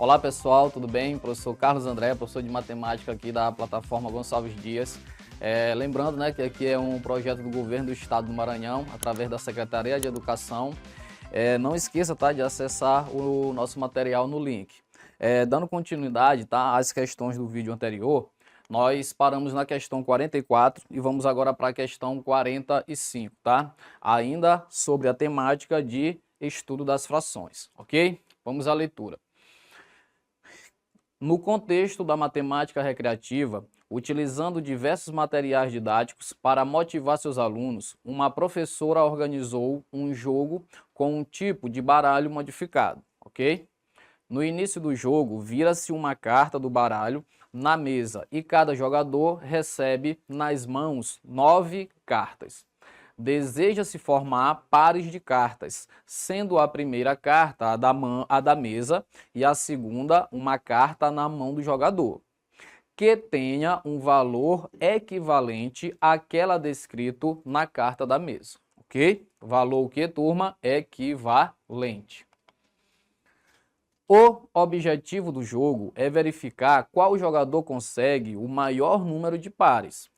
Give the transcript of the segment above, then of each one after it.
Olá pessoal, tudo bem? Professor Carlos André, professor de matemática aqui da plataforma Gonçalves Dias. Lembrando, né, que aqui é um projeto do governo do estado do Maranhão, através da Secretaria de Educação. Não esqueça, tá, de acessar o nosso material no link. Dando continuidade, tá, às questões do vídeo anterior, nós paramos na questão 44 e vamos agora para a questão 45, tá? Ainda sobre a temática de estudo das frações, ok? Vamos à leitura. No contexto da matemática recreativa, utilizando diversos materiais didáticos para motivar seus alunos, uma professora organizou um jogo com um tipo de baralho modificado, ok? No início do jogo, vira-se uma carta do baralho na mesa e cada jogador recebe nas mãos 9 cartas. Deseja-se formar pares de cartas, sendo a primeira carta a da mesa e a segunda uma carta na mão do jogador, que tenha um valor equivalente àquela descrito na carta da mesa, ok? Valor o que, turma? Equivalente. O objetivo do jogo é verificar qual jogador consegue o maior número de pares.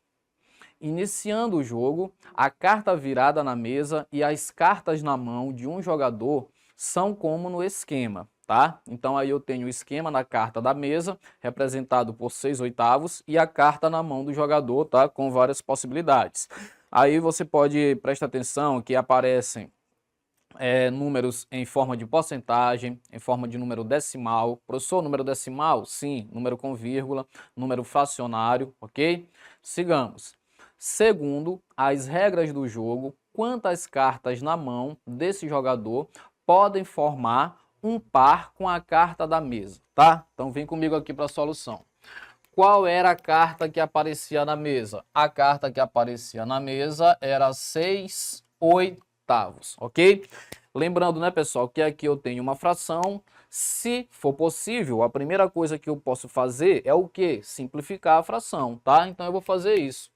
Iniciando o jogo, a carta virada na mesa e as cartas na mão de um jogador são como no esquema, tá? Então aí eu tenho o esquema na carta da mesa, representado por 6/8, e a carta na mão do jogador, tá? Com várias possibilidades. Aí você pode prestar atenção que aparecem números em forma de porcentagem, em forma de número decimal. Professor, número decimal? Sim, número com vírgula, número fracionário, ok? Sigamos. Segundo as regras do jogo, quantas cartas na mão desse jogador podem formar um par com a carta da mesa, tá? Então vem comigo aqui para a solução. Qual era a carta que aparecia na mesa? A carta que aparecia na mesa era 6/8, ok? Lembrando, né, pessoal, que aqui eu tenho uma fração. Se for possível, a primeira coisa que eu posso fazer é o quê? Simplificar a fração, tá? Então eu vou fazer isso.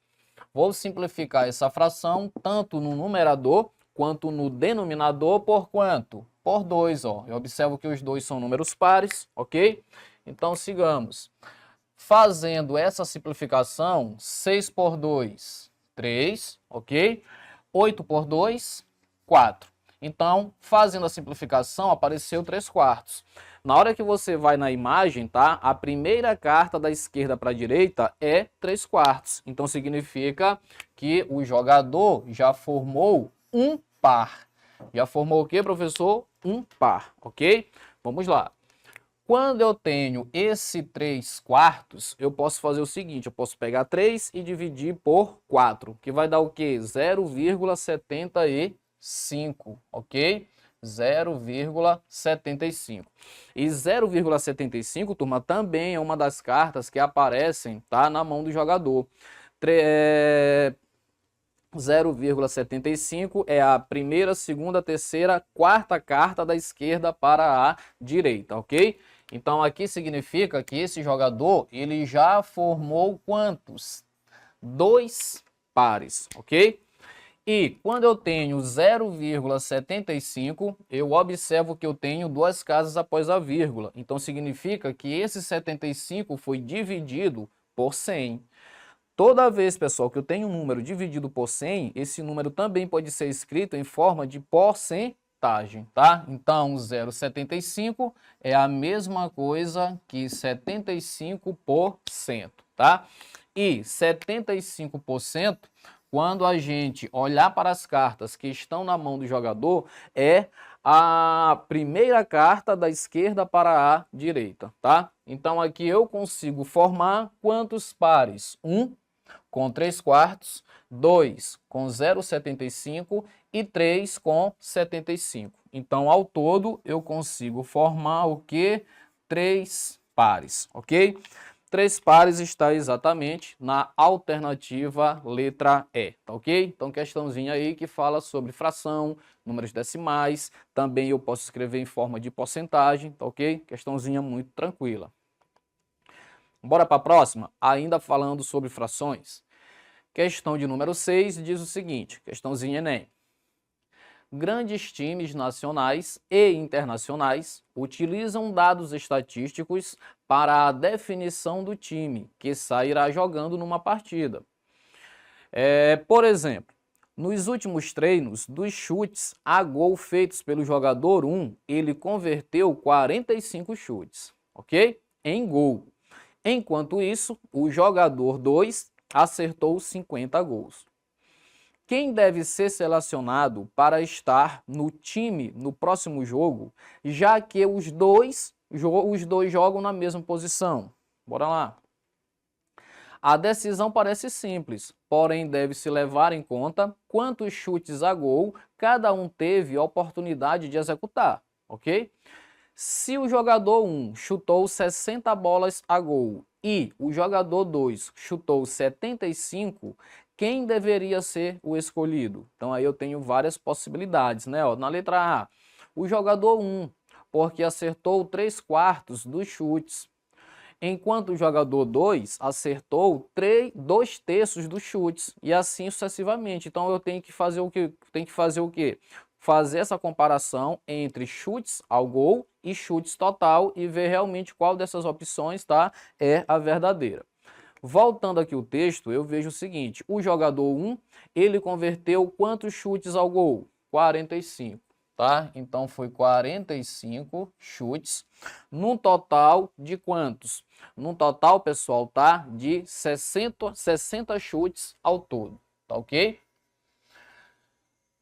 Vou simplificar essa fração tanto no numerador quanto no denominador por quanto? Por 2, ó. Eu observo que os dois são números pares, ok? Então sigamos. Fazendo essa simplificação, 6 por 2, 3, ok? 8 por 2, 4. Então, fazendo a simplificação, apareceu 3/4. Na hora que você vai na imagem, tá? A primeira carta da esquerda para a direita é 3/4. Então, significa que o jogador já formou um par. Já formou o quê, professor? Um par, ok? Vamos lá. Quando eu tenho esse 3/4, eu posso fazer o seguinte, eu posso pegar 3 e dividir por 4, que vai dar o quê? 0,75, ok? 0,75. E 0,75, turma, também é uma das cartas que aparecem, tá, na mão do jogador. 0,75 é a primeira, segunda, terceira, quarta carta da esquerda para a direita, ok? Então aqui significa que esse jogador, ele já formou quantos? 2 pares, ok? E quando eu tenho 0,75, eu observo que eu tenho 2 casas após a vírgula. Então significa que esse 75 foi dividido por 100. Toda vez, pessoal, que eu tenho um número dividido por 100, esse número também pode ser escrito em forma de porcentagem, tá? Então, 0,75 é a mesma coisa que 75%, tá? E 75%, quando a gente olhar para as cartas que estão na mão do jogador, é a primeira carta da esquerda para a direita, tá? Então, aqui eu consigo formar quantos pares? 1 com 3/4, 2 com 0,75 e 3 com 75. Então, ao todo, eu consigo formar o que? 3 pares, ok? 3 pares está exatamente na alternativa letra E, tá ok? Então, questãozinha aí que fala sobre fração, números decimais, também eu posso escrever em forma de porcentagem, tá ok? Questãozinha muito tranquila. Bora para a próxima? Ainda falando sobre frações. Questão de número 6 diz o seguinte, questãozinha Enem. grandes times nacionais e internacionais utilizam dados estatísticos para a definição do time que sairá jogando numa partida. Por exemplo, nos últimos treinos dos chutes a gol feitos pelo jogador 1, ele converteu 45 chutes, ok? Em gol. Enquanto isso, o jogador 2 acertou 50 gols. Quem deve ser selecionado para estar no time no próximo jogo, já que os dois jogam na mesma posição? Bora lá. A decisão parece simples, porém deve-se levar em conta quantos chutes a gol cada um teve a oportunidade de executar, ok? Se o jogador 1 chutou 60 bolas a gol e o jogador 2 chutou 75, quem deveria ser o escolhido? Então aí eu tenho várias possibilidades, né? Na letra A, o jogador 1, porque acertou 3/4 dos chutes, enquanto o jogador 2 acertou 2/3 dos chutes, e assim sucessivamente. Então eu tenho que fazer o quê? Fazer essa comparação entre chutes ao gol e chutes total e ver realmente qual dessas opções, tá, é a verdadeira. Voltando aqui o texto, eu vejo o seguinte: o jogador 1, ele converteu quantos chutes ao gol? 45, tá? Então foi 45 chutes, num total de quantos? Num total, pessoal, tá? De 60 chutes ao todo, tá ok?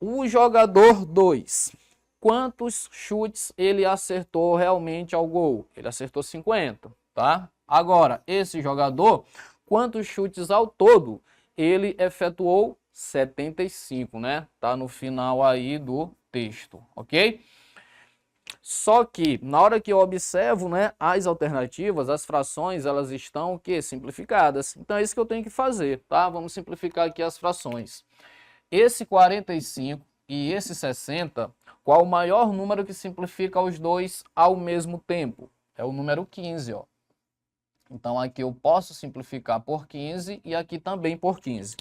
O jogador 2, quantos chutes ele acertou realmente ao gol? Ele acertou 50, tá? Agora, esse jogador, quantos chutes ao todo? Ele efetuou 75, né? Tá no final aí do texto, ok? Só que, na hora que eu observo, né, as alternativas, as frações, elas estão o quê? Simplificadas. Então é isso que eu tenho que fazer, tá? Vamos simplificar aqui as frações. Esse 45 e esse 60, qual o maior número que simplifica os dois ao mesmo tempo? É o número 15, ó. Então aqui eu posso simplificar por 15 e aqui também por 15.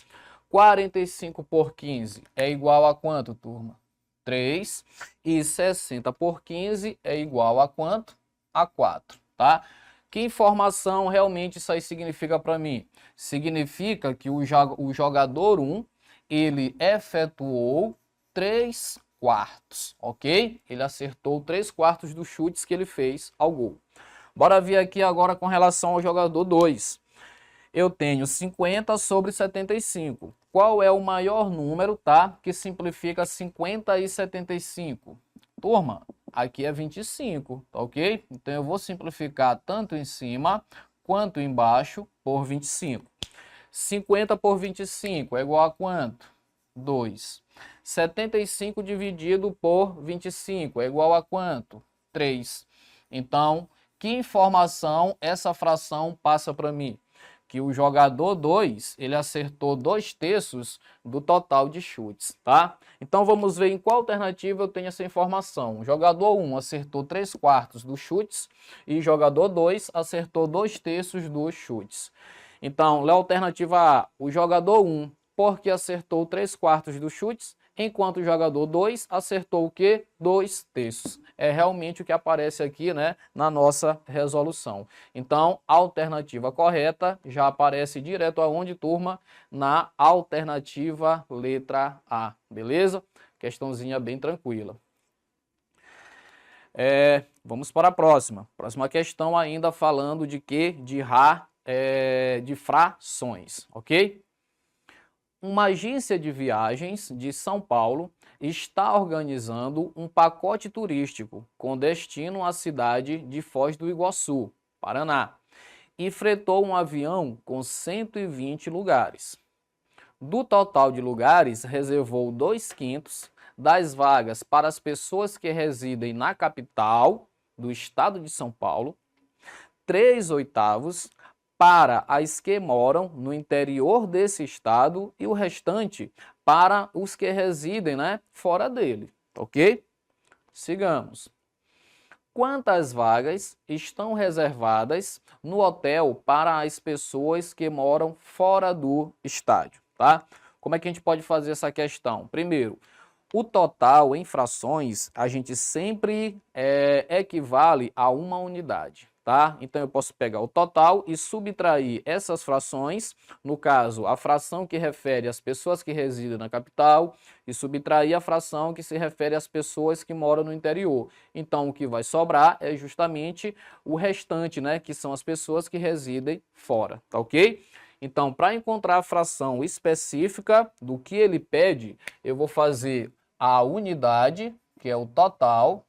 45 por 15 é igual a quanto, turma? 3. E 60 por 15 é igual a quanto? A 4, tá? Que informação realmente isso aí significa para mim? Significa que o jogador 1, ele efetuou 3/4, ok? Ele acertou 3/4 dos chutes que ele fez ao gol. Bora ver aqui agora com relação ao jogador 2. Eu tenho 50 sobre 75. Qual é o maior número, tá? Que simplifica 50 e 75? Turma, aqui é 25, tá ok? Então eu vou simplificar tanto em cima quanto embaixo por 25. 50 por 25 é igual a quanto? 2. 75 dividido por 25 é igual a quanto? 3. Então, que informação essa fração passa para mim? Que o jogador 2, ele acertou 2/3 do total de chutes, tá? Então vamos ver em qual alternativa eu tenho essa informação. O jogador 1 acertou 3/4 dos chutes e o jogador 2 acertou 2/3 dos chutes. Então, na alternativa A, o jogador 1, porque acertou 3/4 dos chutes, enquanto o jogador 2 acertou o quê? 2/3. É realmente o que aparece aqui, né, na nossa resolução. Então, a alternativa correta já aparece direto aonde, turma? Na alternativa letra A, beleza? Questãozinha bem tranquila. Vamos para a próxima. Próxima questão ainda falando de quê? De frações, ok? Uma agência de viagens de São Paulo está organizando um pacote turístico com destino à cidade de Foz do Iguaçu, Paraná, e fretou um avião com 120 lugares. Do total de lugares, reservou 2/5 das vagas para as pessoas que residem na capital do estado de São Paulo, 3/8 para as que moram no interior desse estado e o restante para os que residem, né, fora dele, ok? Sigamos. Quantas vagas estão reservadas no hotel para as pessoas que moram fora do estádio, tá? Como é que a gente pode fazer essa questão? Primeiro, o total em frações, a gente sempre equivale a uma unidade, tá? Então, eu posso pegar o total e subtrair essas frações, no caso, a fração que refere às pessoas que residem na capital e subtrair a fração que se refere às pessoas que moram no interior. Então, o que vai sobrar é justamente o restante, né, que são as pessoas que residem fora, tá ok? Então, para encontrar a fração específica do que ele pede, eu vou fazer a unidade, que é o total,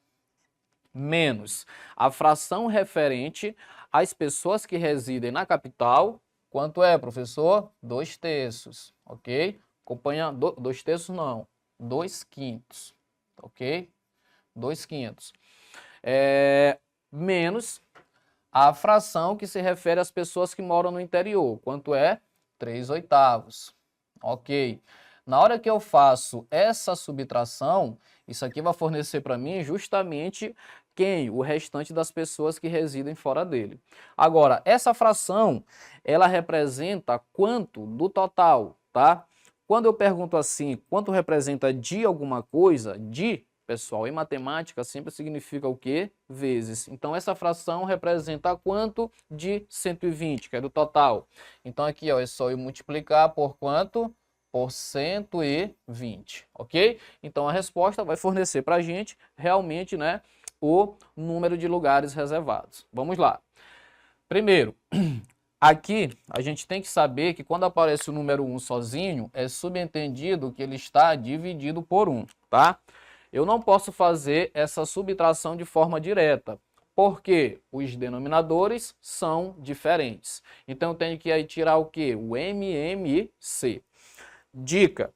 menos a fração referente às pessoas que residem na capital. Quanto é, professor? 2/3, ok? Acompanha, 2/3 não, 2/5, ok? 2/5. Menos a fração que se refere às pessoas que moram no interior. Quanto é? 3/8. Ok. Na hora que eu faço essa subtração, isso aqui vai fornecer para mim justamente quem? O restante das pessoas que residem fora dele. Agora, essa fração, ela representa quanto do total, tá? Quando eu pergunto assim, quanto representa de alguma coisa, de, pessoal, em matemática sempre significa o quê? Vezes. Então, essa fração representa quanto de 120, que é do total. Então, aqui, ó, é só eu multiplicar por quanto? Por 120, ok? Então, a resposta vai fornecer para a gente realmente, né, o número de lugares reservados. Vamos lá. Primeiro, aqui a gente tem que saber que quando aparece o número 1 sozinho, é subentendido que ele está dividido por 1, tá? Eu não posso fazer essa subtração de forma direta, porque os denominadores são diferentes. Então, eu tenho que aí tirar o quê? O MMC. Dica: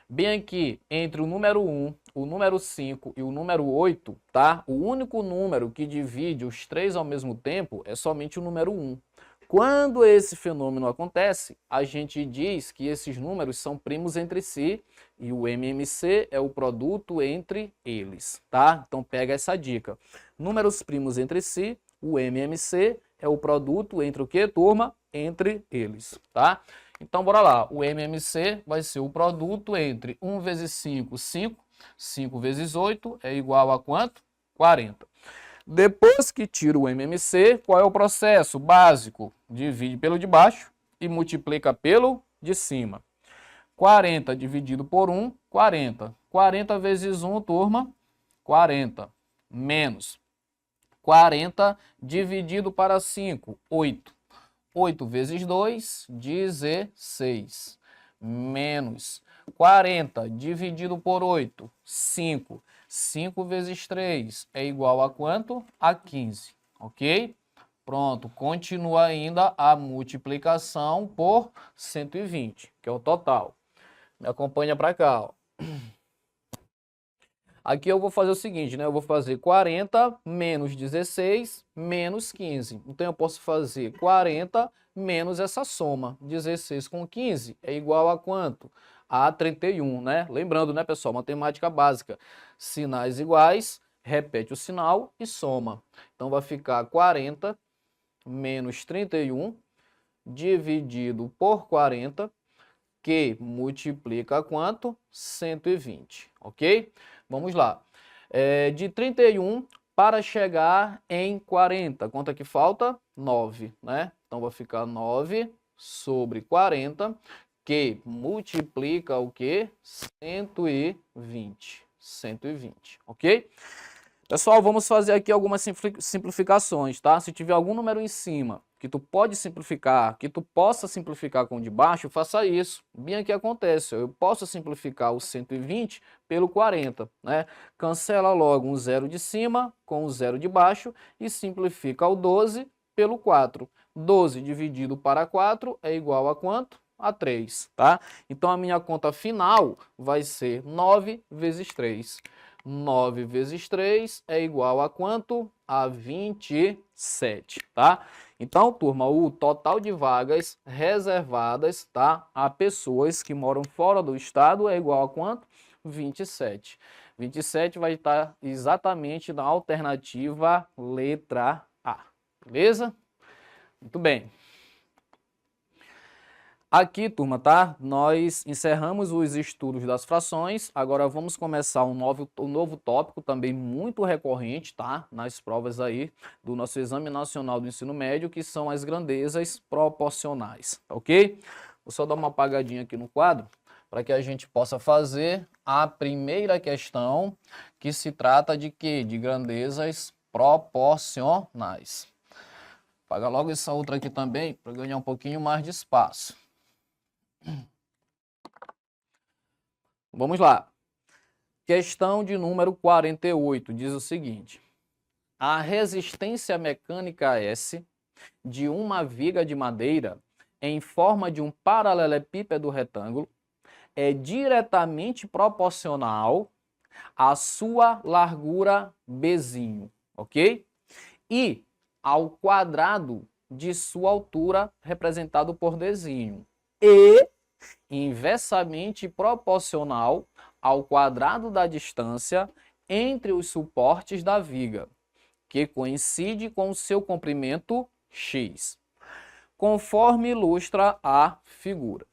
bem aqui, entre o número 1, o número 5 e o número 8, tá? O único número que divide os três ao mesmo tempo é somente o número 1. Quando esse fenômeno acontece, a gente diz que esses números são primos entre si e o MMC é o produto entre eles, tá? Então pega essa dica. Números primos entre si, o MMC é o produto entre o que, turma? Entre eles, tá? Então bora lá, o MMC vai ser o produto entre 1 vezes 5, 5, 5 vezes 8 é igual a quanto? 40. Depois que tira o MMC, qual é o processo básico? Divide pelo de baixo e multiplica pelo de cima. 40 dividido por 1, 40. 40 vezes 1, turma, 40. Menos 40 dividido para 5, 8. 8 vezes 2, 16. Menos 40 dividido por 8, 5. 5 vezes 3 é igual a quanto? A 15, ok? Pronto, continua ainda a multiplicação por 120, que é o total. Me acompanha para cá, ó. Aqui eu vou fazer o seguinte, né? Eu vou fazer 40 menos 16 menos 15. Então, eu posso fazer 40 menos essa soma. 16 com 15 é igual a quanto? A 31, né? Lembrando, né, pessoal? Matemática básica. Sinais iguais, repete o sinal e soma. Então, vai ficar 40 menos 31 dividido por 40, que multiplica quanto? 120, ok? Vamos lá. De 31 para chegar em 40, quanto é que falta? 9, né? Então, vai ficar 9 sobre 40, que multiplica o quê? 120. 120, ok? Pessoal, vamos fazer aqui algumas simplificações, tá? Se tiver algum número em cima que tu pode simplificar, que tu possa simplificar com o de baixo, faça isso. Bem aqui acontece, eu posso simplificar o 120 pelo 40, né? Cancela logo um zero de cima com o zero de baixo e simplifica o 12 pelo 4. 12 dividido para 4 é igual a quanto? A 3, tá? Então, a minha conta final vai ser 9 vezes 3. 9 vezes 3 é igual a quanto? A 27, tá? Então, turma, o total de vagas reservadas, tá, a pessoas que moram fora do estado é igual a quanto? 27. 27 vai estar exatamente na alternativa letra A, beleza? Muito bem. Aqui, turma, tá? Nós encerramos os estudos das frações. Agora vamos começar um novo tópico, também muito recorrente, tá? Nas provas aí do nosso Exame Nacional do Ensino Médio, que são as grandezas proporcionais, tá ok? Vou só dar uma apagadinha aqui no quadro, para que a gente possa fazer a primeira questão, que se trata de quê? De grandezas proporcionais. Apaga logo essa outra aqui também, para ganhar um pouquinho mais de espaço. Vamos lá. Questão de número 48 diz o seguinte: a resistência mecânica S de uma viga de madeira em forma de um paralelepípedo retângulo é diretamente proporcional à sua largura Bzinho, ok? E ao quadrado de sua altura, representado por Dzinho. E inversamente proporcional ao quadrado da distância entre os suportes da viga, que coincide com o seu comprimento x, conforme ilustra a figura.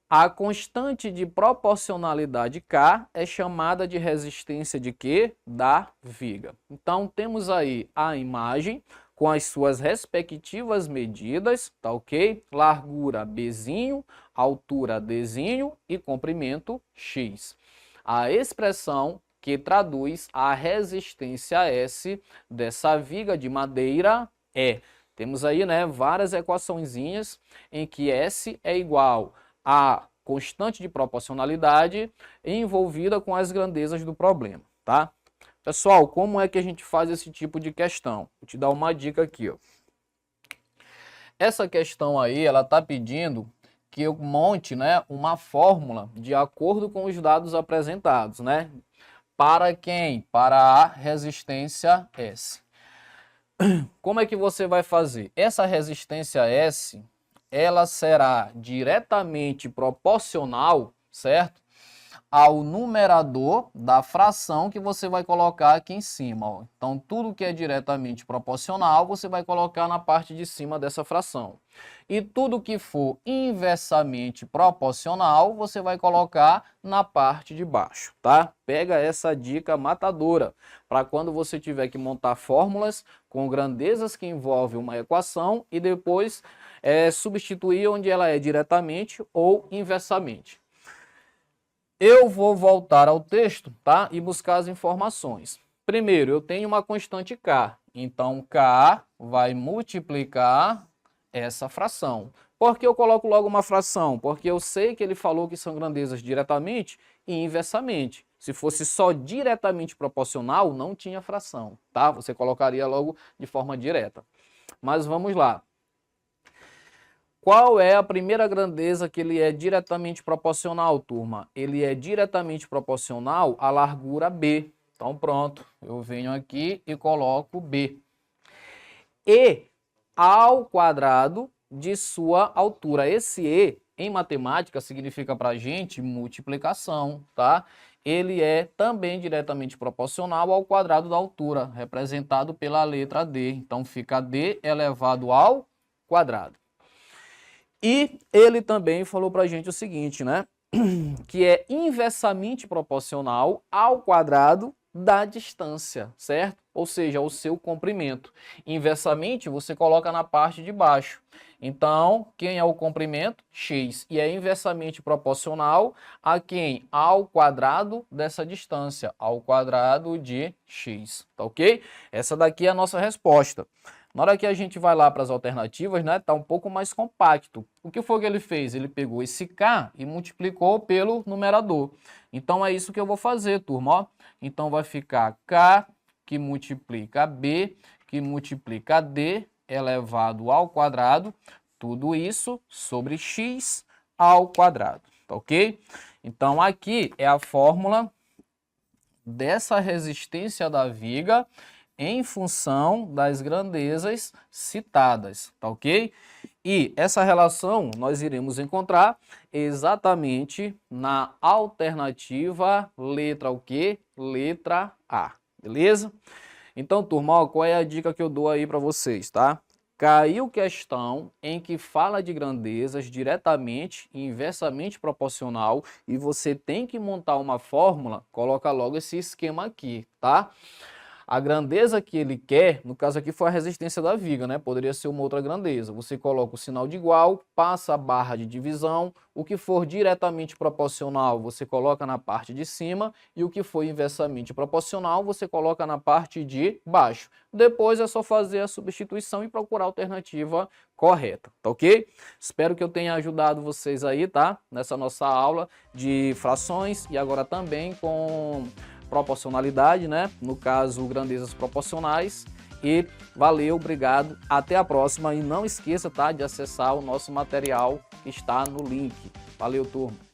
A constante de proporcionalidade K é chamada de resistência de quê? Da viga. Então, temos aí a imagem com as suas respectivas medidas, tá ok? Largura Bzinho, altura Dzinho e comprimento X. A expressão que traduz a resistência S dessa viga de madeira é, temos aí, né, várias equaçõezinhas em que S é igual a constante de proporcionalidade envolvida com as grandezas do problema, tá? Pessoal, como é que a gente faz esse tipo de questão? Vou te dar uma dica aqui, ó. Essa questão aí, ela tá pedindo que eu monte, né, uma fórmula de acordo com os dados apresentados, né? Para quem? Para a resistência S. Como é que você vai fazer? Essa resistência S, ela será diretamente proporcional, certo? Ao numerador da fração que você vai colocar aqui em cima, ó. Então, tudo que é diretamente proporcional, você vai colocar na parte de cima dessa fração. E tudo que for inversamente proporcional, você vai colocar na parte de baixo, tá? Pega essa dica matadora, para quando você tiver que montar fórmulas com grandezas que envolvem uma equação e depois substituir onde ela é diretamente ou inversamente. Eu vou voltar ao texto, tá? E buscar as informações. Primeiro, eu tenho uma constante K. Então, K vai multiplicar essa fração. Por que eu coloco logo uma fração? Porque eu sei que ele falou que são grandezas diretamente e inversamente. Se fosse só diretamente proporcional, não tinha fração, tá? Você colocaria logo de forma direta. Mas vamos lá. Qual é a primeira grandeza que ele é diretamente proporcional, turma? Ele é diretamente proporcional à largura B. Então, pronto, eu venho aqui e coloco B. E ao quadrado de sua altura. Esse E, em matemática, significa para a gente multiplicação, tá? Ele é também diretamente proporcional ao quadrado da altura, representado pela letra D. Então, fica D elevado ao quadrado. E ele também falou para a gente o seguinte, né? Que é inversamente proporcional ao quadrado da distância, certo? Ou seja, o seu comprimento. Inversamente, você coloca na parte de baixo. Então, quem é o comprimento? X. E é inversamente proporcional a quem? Ao quadrado dessa distância, ao quadrado de x, tá ok? Essa daqui é a nossa resposta. Na hora que a gente vai lá para as alternativas, né, tá um pouco mais compacto. O que foi que ele fez? Ele pegou esse K e multiplicou pelo numerador. Então é isso que eu vou fazer, turma, ó. Então vai ficar K que multiplica B, que multiplica D elevado ao quadrado, tudo isso sobre x ao quadrado, tá ok? Então aqui é a fórmula dessa resistência da viga em função das grandezas citadas, tá ok? E essa relação nós iremos encontrar exatamente na alternativa letra o quê? Letra A, beleza? Então, turma, ó, qual é a dica que eu dou aí para vocês, tá? Caiu questão em que fala de grandezas diretamente e inversamente proporcional e você tem que montar uma fórmula, coloca logo esse esquema aqui, tá? A grandeza que ele quer, no caso aqui foi a resistência da viga, né? Poderia ser uma outra grandeza. Você coloca o sinal de igual, passa a barra de divisão, o que for diretamente proporcional você coloca na parte de cima e o que for inversamente proporcional você coloca na parte de baixo. Depois é só fazer a substituição e procurar a alternativa correta, tá ok? Espero que eu tenha ajudado vocês aí, tá? Nessa nossa aula de frações e agora também com proporcionalidade, né? No caso, grandezas proporcionais. E valeu, obrigado, até a próxima. E não esqueça, tá, de acessar o nosso material que está no link. Valeu, turma!